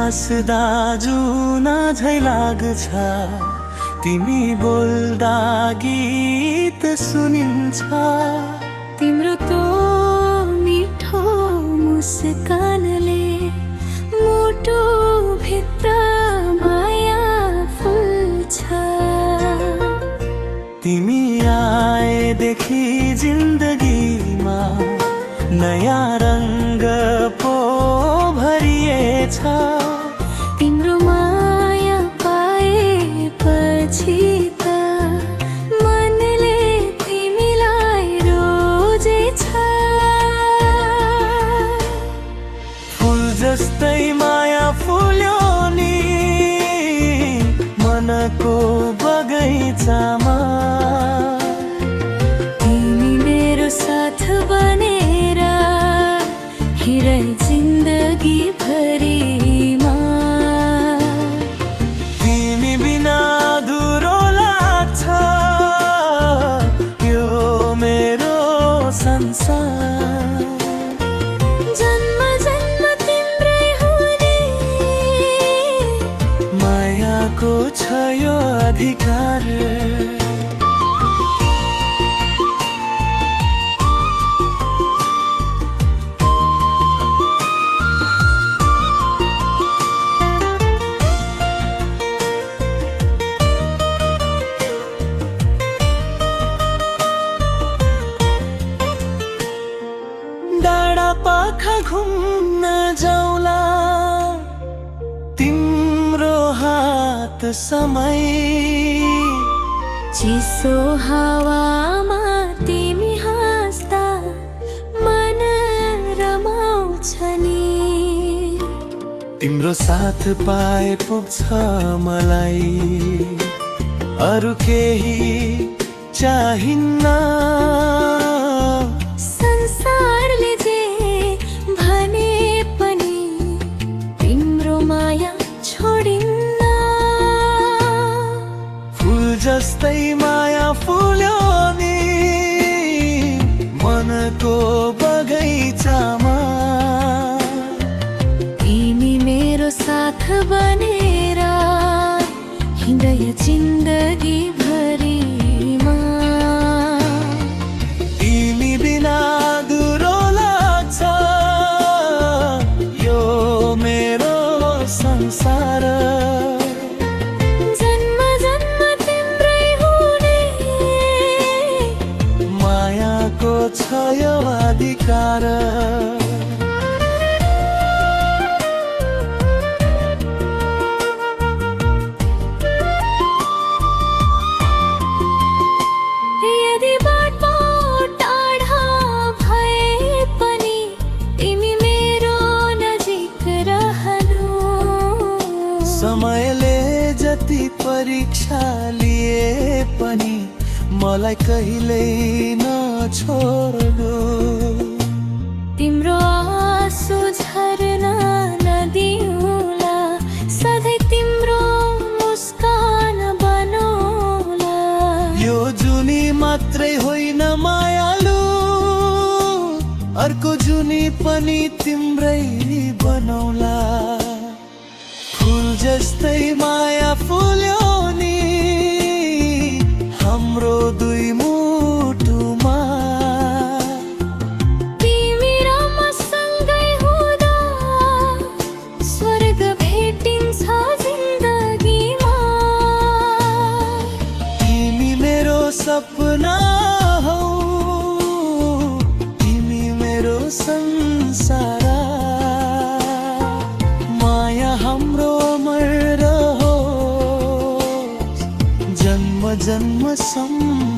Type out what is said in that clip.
हाँस्दा जुन झै लाग्छ, तिमी बोल्दा गीत सुनिन्छ। तिम्रो तो मिठो मुस्कानले मुटु भित्र माया फुल्छ। तिमी आएदेखि जिन्दगीमा नयाँ रङ्ग पो भरिएछ। तिम्रो माया पाएपछि त मनले तिमीलाई रोजेछ। फुल जस्तै माया फुल्यो नि मनको बगैँचामा। तिमी मेरो साथ बनेर हिँडै जिन्दगी भरिमा। तिमी बिना अधुरो लाग्छ यो मेरो संसार। जन्म जन्म तिम्रै हुने मायाको छ यो अधिकार। डाँडा पाखा घुम्न जाउँला तिम्रो हात समय। चिसो हावामा तिमी हाँस्दा मन रमाउँछ नि। तिम्रो साथ पाए पुग्छ मलाई, अरू केही चाहिन्न। संसारले जे भने पनि तिम्रो माया छोडिन्न। फुल जस्तै माया फुल्यो नि मनको बगैँचामा। तिमी मेरो साथ बनेर हिँडै जिन्दगी भरिमा। तिमी बिना अधुरो लाग्छ यो मेरो संसार। जन्म जन्म तिम्रै हुने मायाको छ यो अधिकार। यदि बाटो टाढा भए पनि तिमी मेरो नजिक रहनु। समयले जति परीक्षा लिए पनि मलाई कहिल्यै नछोड्नु। तिम्रो आँसु झर्न नदिउँला, सधैँ तिम्रो मुस्कान बनौला। यो जुनी मात्रै होइन मायालु, अर्को जुनी पनि तिम्रै बनौला। फुल जस्तै माया फुल्यो नि हाम्रो दुई मुटुमा। तिमी र म सँगै हुँदा स्वर्ग भेटिन्छ जिन्दगीमा। तिमी मेरो सपना हौ, तिमी मेरो संसार। माया हाम्रो अमर रहोस् जन्म जन्मसम्म।